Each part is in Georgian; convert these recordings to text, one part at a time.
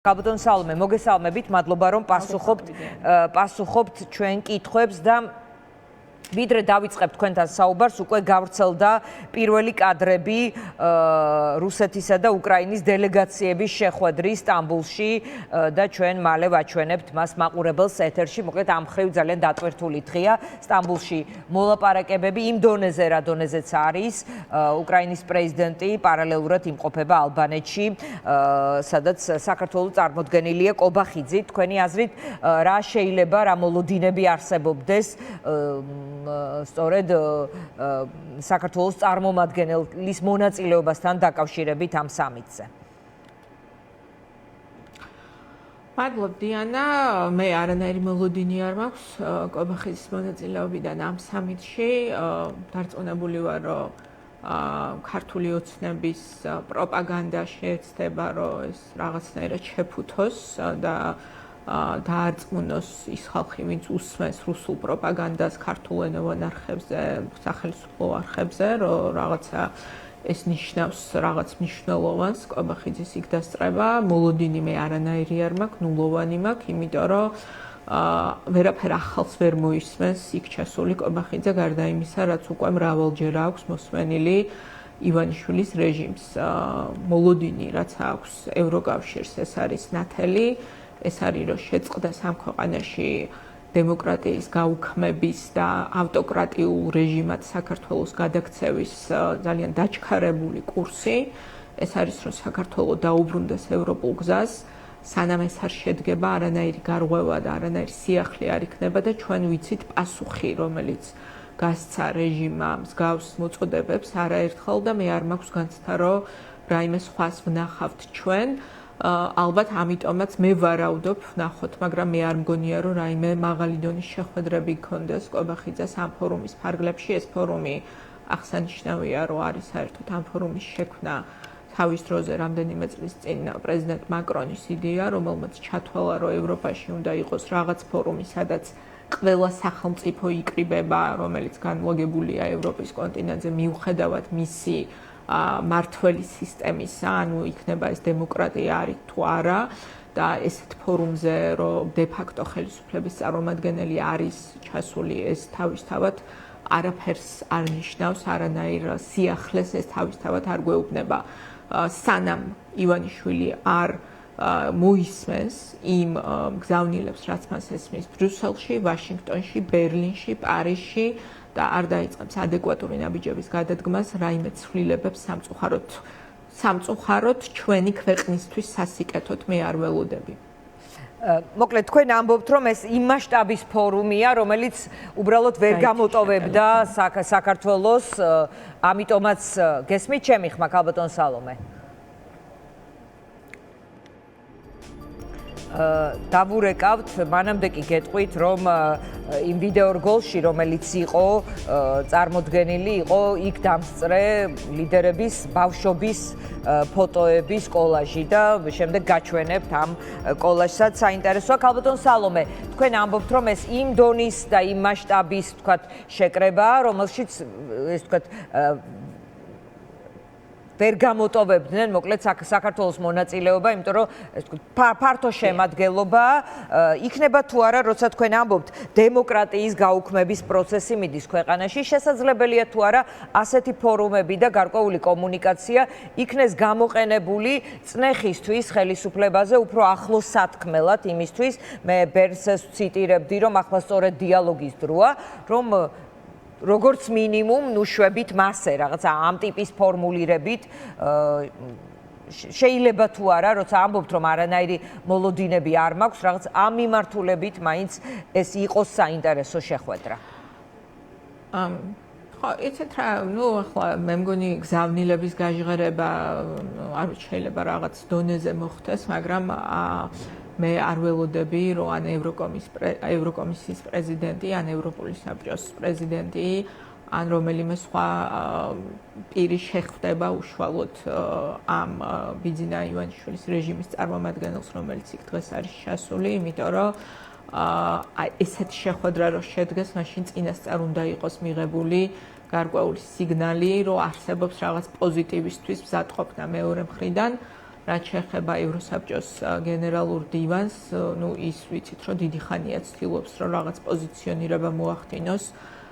Კაბოტონ სალომე, მოგესალმებით, მადლობა რომ პასუხობთ ჩვენ კითხვებს და ვიდრე დავიწყებთ თქვენთან საუბარს, უკვე გავრცელდა პირველი კადრები რუსეთისა და უკრაინის დელეგაციების შეხვედრის სტამბულში და ჩვენ მალე ვაჩვენებთ მას მაყურებელს ეთერში. მოკლედ ამ ხრივ ძალიან დატვირთული დღეა სტამბულში მოლაპარაკებები იმ დონეზე, რა დონეზეც არის. უკრაინის პრეზიდენტი პარალელურად იმყოფება ალბანეთში, სადაც საქართველოს წარმოდგენილია კობახიძე. თქვენი აზრით, რა შეიძლება, რა მოლოდინები არსებობდეს სწორედ საქართველოს წარმომადგენლის მონაწილეობასთან დაკავშირებით ამ სამიტზე. მადლობ დიანა, მე არანაირი მოლოდინი არ მაქვს კობახიძის მონაწილეობიდან ამ სამიტში. დარწმუნებული ვარ, რომ ქართული ოცნების პროპაგანდა შეეცდება, რომ ეს რაღაცნაირად შეფუთოს და დაარწმუნოს ის ხალხი, ვინც უსმენს რუსულ პროპაგანდას ქართულენოვან არხებზე, სახელმწიფო არხებზე, რომ რაღაცა ეს ნიშნავს რაღაც მნიშვნელოვანს კობახიძის იქ დასწრება. მოლოდინი მე არანაირი არ მაქვს, ნულოვანი მაქვს, იმიტომ რომ ვერაფერ ახალს ვერ მოისმენს იქ ჩასული კობახიძე, გარდა იმისა, რაც უკვე მრავალჯერ აქვს მოსმენილი ივანიშვილის რეჟიმს. მოლოდინი, რაც აქვს ევროკავშირს, ეს არის ნათელი. ეს არის, რომ შეწყდა ამ ქვეყანაში დემოკრატიის გაუქმების და ავტოკრატიულ რეჟიმად საქართველოს გადაქცევის ძალიან დაჩქარებული კურსი. ეს არის, რომ საქართველო დაუბრუნდეს ევროპულ გზას, სანამ ეს არ შედგება, არანაირი გარღვევა და არანაირი სიახლე არ იქნება და ჩვენ ვიცით პასუხი, რომელიც გასცა რეჟიმმა მსგავს მოწოდებებს არაერთხელ და მე არ მაქვს განცდა, რომ რაიმე სხვას ვნახავთ ჩვენ. ალბათ ამიტომაც მე ვარაუდობ ვნახოთ, მაგრამ მე არ მგონია, რომ რაიმე მაღალი დონის შეხვედრები გქონდეს კობახიძეს ამ ფორუმის ფარგლებში. ეს ფორუმი აღსანიშნავია, რომ არის საერთოდ ამ ფორუმის შექმნა თავის დროზე რამდენიმე წლის წინ პრეზიდენტ მაკრონის იდეა, რომელმაც ჩათვალა, რომ ევროპაში უნდა იყოს რაღაც ფორუმი, სადაც ყველა სახელმწიფო იკრიბება, რომელიც განლაგებულია ევროპის კონტინენტზე, მიუხედავად მისი მართველი სისტემისა, ანუ იქნება ეს დემოკრატია არის თუ არა და ესეთ ფორუმზე, რომ დე-ფაქტო ხელისუფლების წარმომადგენელი არის ჩასული, ეს თავისთავად არაფერს არ ნიშნავს, არანაირ სიახლეს ეს თავისთავად არ გვეუბნება. სანამ ივანიშვილი არ მოისმენს იმ მგზავნილებს, რაც მას ესმის ბრიუსელში, ვაშინგტონში, ბერლინში, პარიზში და არ დაიწყებს ადეკვატური ნაბიჯების გადადგმას რაიმე ცვლილებებს სამწუხაროდ ჩვენი ქვეყნისთვის სასიკეთოდ მე არ ველოდები. მოკლედ თქვენ ამბობთ, რომ ეს იმ მასშტაბის ფორუმია, რომელიც უბრალოდ ვერ გამოტოვებდა საქართველოს, ამიტომაც გესმით ჩემი ხმა, კაბოტონ სალომე? დავურეკავთ, მანამდე კი გეტყვით, რომ იმ ვიდეო რგოლში, რომელიც იყო წარმოდგენილი, იყო იქ დამსწრე ლიდერების ბავშვობის ფოტოების კოლაჟი და შემდეგ გაჩვენებთ ამ კოლაჟსაც. საინტერესოა, კაბოტონ სალომე, თქვენ ამბობთ, რომ ეს იმ დონის და იმ მასშტაბის, თქვათ, შეკრებაა, რომელშიც ეს თქვათ ვერ გამოტოვებდნენ, მოკლედ საქართველოს მონაწილეობა, იმიტომ რომ ფართო შემადგენლობა იქნება თუ არა, როცა თქვენ ამბობთ, დემოკრატიის გაუქმების პროცესი მიდის ქვეყანაში, შესაძლებელია თუ არა ასეთი ფორუმები და გარკვეული კომუნიკაცია იქნეს გამოყენებული წნეხისთვის ხელისუფლებაზე უფრო ახლოს სათქმელად იმისთვის, მე ბერნსს ვციტირებდი, რომ ახლა სწორედ დიალოგის დროა, რომ როგორც მინიმუმ ნუშვებით მასე, რაღაცა ამ ტიპის ფორმულირებით შეიძლება თუ არა, როცა ამბობთ, რომ არანაირი მოლოდინები არ მაქვს, რაღაც ამ მიმართულებით მაინც ეს იყოს საინტერესო შეხვედრა. ხო, იცით რა, ახლა მე მგონი გზავნილების გაჟღერება არ შეიძლება რაღაც დონეზე მოხდეს, მაგრამ მე არ ველოდები, რომ ან ევროკომისიის პრეზიდენტი, ან ევროპული საბჭოს პრეზიდენტი, ან რომელიმე სხვა პირი შეხვდება უშუალოდ ამ ბიძინა ივანიშვილის რეჟიმის წარმომადგენელს, რომელიც იქ დღეს არის ჩასული, იმიტომ რომ ესეთი შეხვედრა რო შედგეს, მაშინ წინასწარ უნდა იყოს მიღებული გარკვეული სიგნალი, რომ არსებობს რაღაც პოზიტივისთვის მზადყოფნა მეორე მხრიდან, რაც შეეხება ევროსაბჭოს გენერალურ დივანს, ის ვიცით, რომ დიდი ხანია ცდილობს, რომ რაღაც პოზიციონირება მოახდინოს,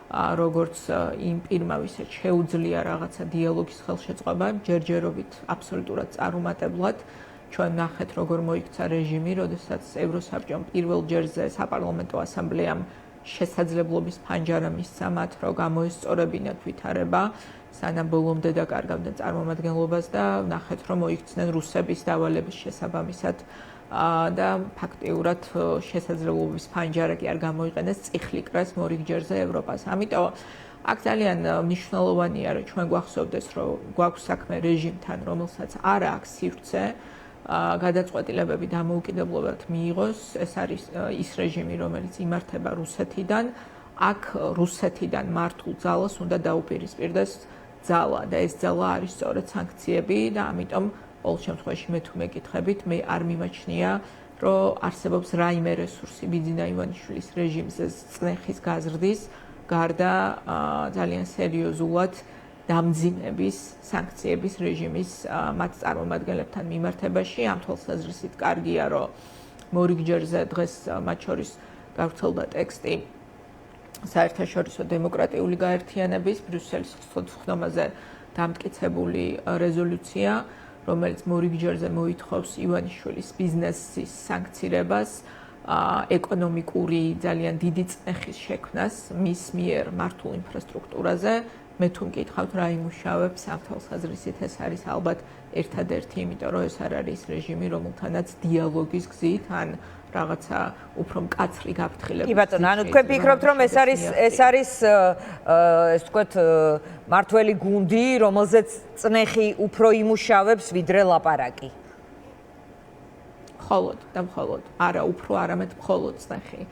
როგორც იმ პირმა, ვისაც შეუძლია რაღაცა დიალოგის ხელშეწყობა, ჯერჯერობით აბსოლუტურად წარუმატებლად. ჩვენ ნახეთ, როგორ მოიქცა რეჟიმი, როდესაც ევროსაბჭომ პირველ ჯერზე საპარლამენტო ასამბლეამ შესაძლებლობის ფანჯარა მისცა მათ, რომ გამოესწორებინათ ვითარება, სანამ ბოლომდე დაკარგავდნენ წარმომადგენლობას და ნახეთ, რომ მოიქცნენ რუსების დავალების შესაბამისად და ფაქტიურად შესაძლებლობის ფანჯარა კი არ გამოიყენეს წიხლიკრას მორიგჯერზე ევროპას. ამიტომ აქ ძალიან მნიშვნელოვანია, რომ ჩვენ გვახსოვდეს, რომ გვაქვს საქმე რეჟიმთან, რომელსაც არ აქვს სივრცე გადაწყვეტილებები დამოუკიდებლად მიიღოს. ეს არის ის რეჟიმი, რომელიც იმართება რუსეთიდან. აქ რუსეთიდან მართულ ძალას უნდა დაუპირისპირდეს ძალა და ეს ძალა არის სწორედ სანქციები და ამიტომ ყოველ შემთხვევაში მე თუ მეკითხებით, მე არ მიმაჩნია, რომ არსებობს რაიმე რესურსი ბიძინა ივანიშვილის რეჟიმზე წნეხის გაზრდის გარდა ძალიან სერიოზულად დამძიმების სანქციების რეჟიმის მათ წარმომადგენლებთან მიმართებაში. ამ თვალსაზრისით კარგია, რომ მორიგჯერზე დღეს მათ შორის გავრცელდა ტექსტი საერთაშორისო დემოკრატიული გაერთიანების ბრიუსელის ხდომაზე დამტკიცებული რეზოლუცია, რომელიც მორიგჯერზე მოითხოვს ივანიშვილის ბიზნესის სანქცირებას, ეკონომიკური ძალიან დიდი წნეხის შექმნას მის მიერ მართულ ინფრასტრუქტურაზე. მე თუ მკითხავთ რა იმუშავებს ამ თვალსაზრისით, ეს არის ალბათ ერთადერთი, იმიტომ რომ ეს არ არის რეჟიმი, რომელთანაც დიალოგის გზით ან რაღაცა უფრო მკაცრი გაფრთხილება. კი ბატონო, ანუ თქვენ ფიქრობთ, რომ ეს არის ეს ვთქვათ მართველი გუნდი, რომელზეც წნეხი უფრო იმუშავებს, ვიდრე ლაპარაკი? მხოლოდ და მხოლოდ, არა უფრო, არამედ მხოლოდ წნეხი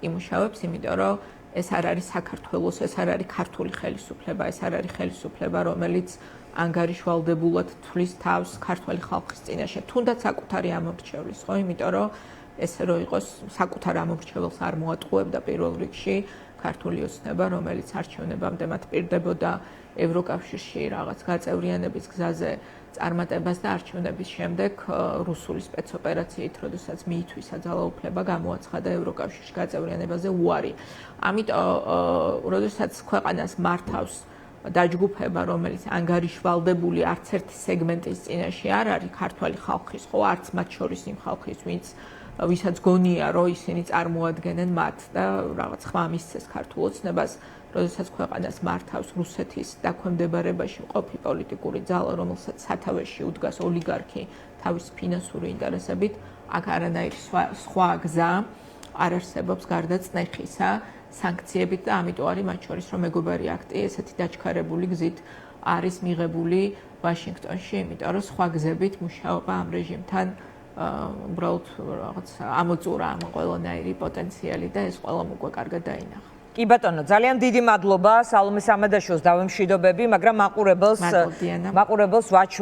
იმუშავებს, იმიტომ რომ ეს არ არის საქართველოს, ეს არ არის ქართული ხელისუფლება, ეს არ არის ხელისუფლება, რომელიც ანგარიშვალდებულად თვლის თავს ქართული ხალხის წინაშე, თუნდაც საკუთარი ამორჩევლის, ხო? იმიტომ რომ ესე რომ იყოს საკუთარ ამორჩეველს არ მოატყუებდა პირველ რიგში ქართული ოცნება, რომელიც არჩევნებამდე მათ პირდებოდა ევროკავშირში რაღაც გაწევრიანების გზაზე წარმატებას და არჩევნების შემდეგ რუსული სპეცოპერაციით, როდესაც მიითვისა ძალაუფლება, გამოაცხადა ევროკავშირში გაწევრიანებაზე უარი. ამიტომ, როდესაც ქვეყანას მართავს დაჯგუფება, რომელიც ანგარიშვალდებული არც ერთი სეგმენტის წინაშე არ არის ქართული ხალხის, ხო, არც მათ შორის იმ ხალხის, ვისაც გონია, რომ ისინი წარმოადგენენ მათ და რაღაც ხმა მისცეს ქართულ ოცნებას, როდესაც ქვეყანას მართავს რუსეთის დაქვემდებარებაში მყოფი პოლიტიკური ძალა, რომელსაც სათავეში უდგას ოლიგარქი თავის ფინანსური ინტერესებით, აქ არანაირი სხვა გზა არ არსებობს გარდა წნეხისა, სანქციებით და ამიტომ არის მათ შორის რომ მეგობარი აქტი ესეთი დაჩქარებული გზით არის მიღებული ვაშინგტონში, იმიტომ რომ სხვა გზებით მუშაობა ამ რეჟიმთან უბრალოდ რაღაც ამოწურა ამ ყველანაირი პოტენციალი და ეს ყველამ უკვე კარგად დაინახა. კი ბატონო, ძალიან დიდი მადლობა სალომე სამადაშვილს დავემშვიდობები, მაგრამ მაყურებელს ვაჩვენ